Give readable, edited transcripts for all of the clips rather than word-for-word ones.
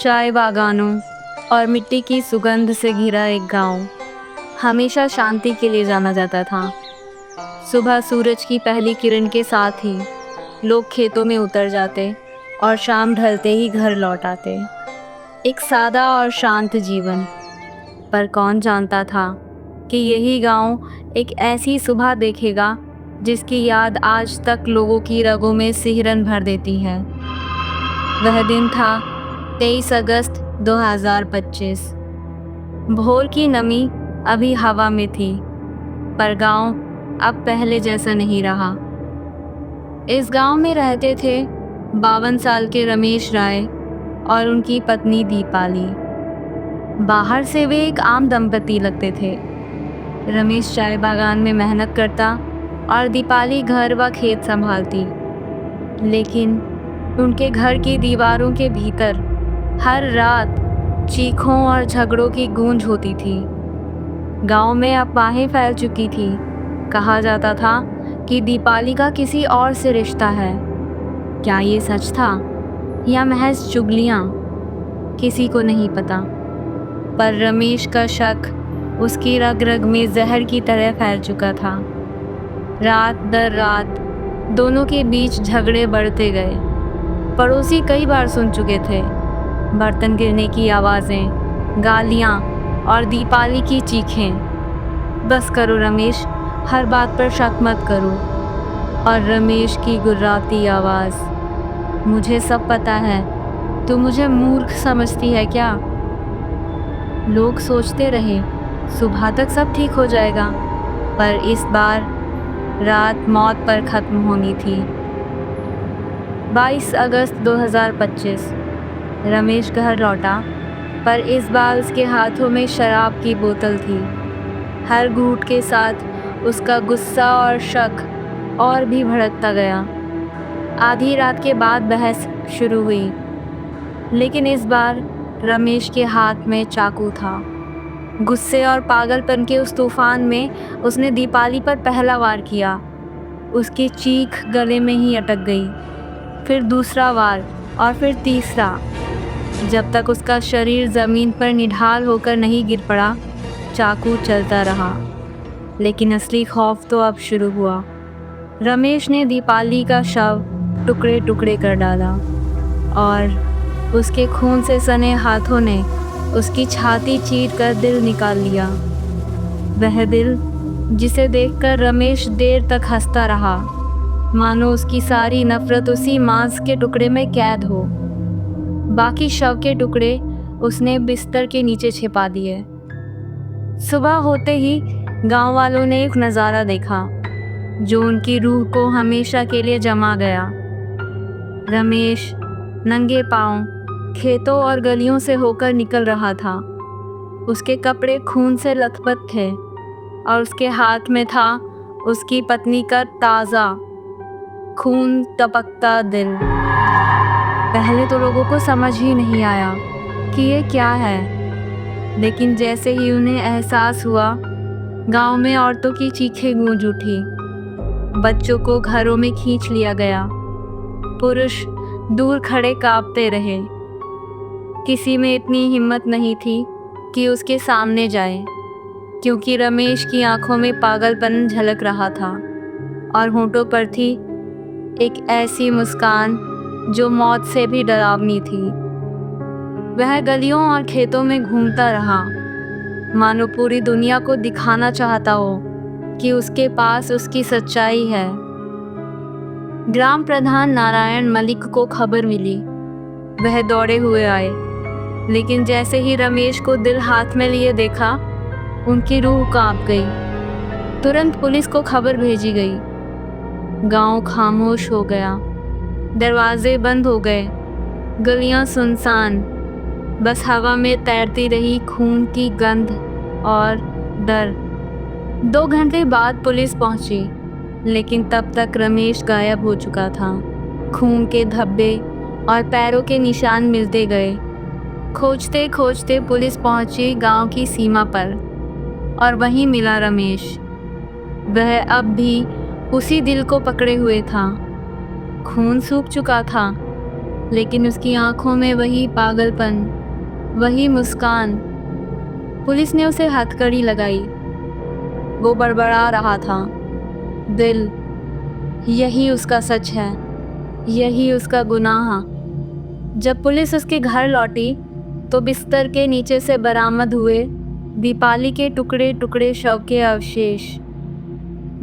चाय बागानों और मिट्टी की सुगंध से घिरा एक गांव हमेशा शांति के लिए जाना जाता था। सुबह सूरज की पहली किरण के साथ ही लोग खेतों में उतर जाते और शाम ढलते ही घर लौट आते। एक सादा और शांत जीवन। पर कौन जानता था कि यही गांव एक ऐसी सुबह देखेगा जिसकी याद आज तक लोगों की रगों में सिहरन भर देती है। वह दिन था 23 अगस्त 2025। भोर की नमी अभी हवा में थी, पर गांव अब पहले जैसा नहीं रहा। इस गांव में रहते थे 52 साल के रमेश राय और उनकी पत्नी दीपाली। बाहर से वे एक आम दंपति लगते थे। रमेश चाय बागान में मेहनत करता और दीपाली घर व खेत संभालती, लेकिन उनके घर की दीवारों के भीतर हर रात चीखों और झगड़ों की गूंज होती थी। गांव में अफवाहें फैल चुकी थी। कहा जाता था कि दीपाली का किसी और से रिश्ता है। क्या ये सच था या महज चुगलियां? किसी को नहीं पता, पर रमेश का शक उसकी रग रग में जहर की तरह फैल चुका था। रात दर रात दोनों के बीच झगड़े बढ़ते गए। पड़ोसी कई बार सुन चुके थे। बर्तन गिरने की आवाज़ें, गालियाँ और दीपाली की चीखें। बस करो रमेश, हर बात पर शक मत करो। और रमेश की गुर्राती आवाज़, मुझे सब पता है, तू मुझे मूर्ख समझती है क्या? लोग सोचते रहे सुबह तक सब ठीक हो जाएगा, पर इस बार रात मौत पर ख़त्म होनी थी। 22 अगस्त 2025 रमेश घर लौटा, पर इस बार उसके हाथों में शराब की बोतल थी। हर घूंट के साथ उसका गुस्सा और शक और भी भड़कता गया। आधी रात के बाद बहस शुरू हुई, लेकिन इस बार रमेश के हाथ में चाकू था। गुस्से और पागलपन के उस तूफान में उसने दीपाली पर पहला वार किया। उसकी चीख गले में ही अटक गई। फिर दूसरा वार और फिर तीसरा। जब तक उसका शरीर ज़मीन पर निढाल होकर नहीं गिर पड़ा, चाकू चलता रहा। लेकिन असली खौफ तो अब शुरू हुआ। रमेश ने दीपाली का शव टुकड़े टुकड़े कर डाला और उसके खून से सने हाथों ने उसकी छाती चीर कर दिल निकाल लिया। वह दिल जिसे देखकर रमेश देर तक हंसता रहा, मानो उसकी सारी नफरत उसी मांस के टुकड़े में कैद हो। बाकी शव के टुकड़े उसने बिस्तर के नीचे छिपा दिए। सुबह होते ही गांव वालों ने एक नज़ारा देखा जो उनकी रूह को हमेशा के लिए जमा गया। रमेश नंगे पांव खेतों और गलियों से होकर निकल रहा था। उसके कपड़े खून से लथपथ थे और उसके हाथ में था उसकी पत्नी का ताज़ा खून टपकता दिल। पहले तो लोगों को समझ ही नहीं आया कि ये क्या है, लेकिन जैसे ही उन्हें एहसास हुआ, गांव में औरतों की चीखें गूंज उठी। बच्चों को घरों में खींच लिया गया। पुरुष दूर खड़े कांपते रहे। किसी में इतनी हिम्मत नहीं थी कि उसके सामने जाए, क्योंकि रमेश की आंखों में पागलपन झलक रहा था और होंठों पर थी एक ऐसी मुस्कान जो मौत से भी डरावनी थी। वह गलियों और खेतों में घूमता रहा, मानो पूरी दुनिया को दिखाना चाहता हो कि उसके पास उसकी सच्चाई है। ग्राम प्रधान नारायण मलिक को खबर मिली। वह दौड़े हुए आए, लेकिन जैसे ही रमेश को दिल हाथ में लिए देखा, उनकी रूह कांप गई। तुरंत पुलिस को खबर भेजी गई। गांव खामोश हो गया। दरवाजे बंद हो गए। गलियां सुनसान। बस हवा में तैरती रही खून की गंध और डर। 2 घंटे बाद पुलिस पहुंची, लेकिन तब तक रमेश गायब हो चुका था। खून के धब्बे और पैरों के निशान मिलते गए। खोजते खोजते पुलिस पहुंची गांव की सीमा पर और वहीं मिला रमेश। वह अब भी उसी दिल को पकड़े हुए था। खून सूख चुका था, लेकिन उसकी आंखों में वही पागलपन, वही मुस्कान। पुलिस ने उसे हथकड़ी लगाई। वो बड़बड़ा रहा था, दिल, यही उसका सच है, यही उसका गुनाह। जब पुलिस उसके घर लौटी तो बिस्तर के नीचे से बरामद हुए दीपाली के टुकड़े टुकड़े शव के अवशेष।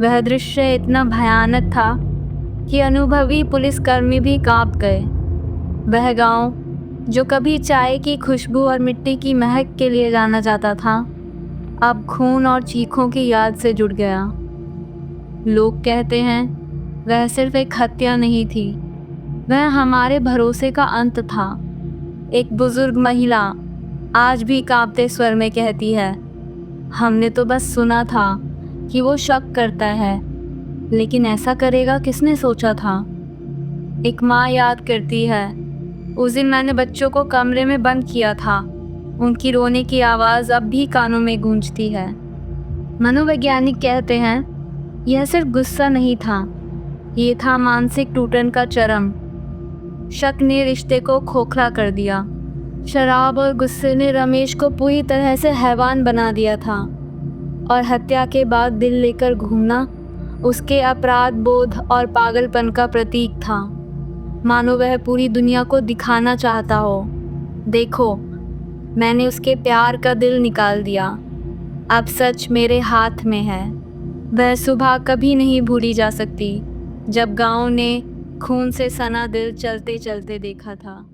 वह दृश्य इतना भयानक था कि अनुभवी पुलिसकर्मी भी कांप गए। वह गांव, जो कभी चाय की खुशबू और मिट्टी की महक के लिए जाना जाता था, अब खून और चीखों की याद से जुड़ गया। लोग कहते हैं वह सिर्फ एक हत्या नहीं थी, वह हमारे भरोसे का अंत था। एक बुजुर्ग महिला आज भी कांपते स्वर में कहती है, हमने तो बस सुना था कि वो शक करता है, लेकिन ऐसा करेगा किसने सोचा था। एक माँ याद करती है, उस दिन मैंने बच्चों को कमरे में बंद किया था, उनकी रोने की आवाज़ अब भी कानों में गूंजती है। मनोवैज्ञानिक कहते हैं यह सिर्फ गुस्सा नहीं था, ये था मानसिक टूटन का चरम। शक ने रिश्ते को खोखला कर दिया। शराब और गुस्से ने रमेश को पूरी तरह से हैवान बना दिया था, और हत्या के बाद दिल लेकर घूमना उसके अपराध बोध और पागलपन का प्रतीक था। मानो वह पूरी दुनिया को दिखाना चाहता हो, देखो मैंने उसके प्यार का दिल निकाल दिया, अब सच मेरे हाथ में है। वह सुबह कभी नहीं भूली जा सकती जब गांव ने खून से सना दिल चलते चलते देखा था।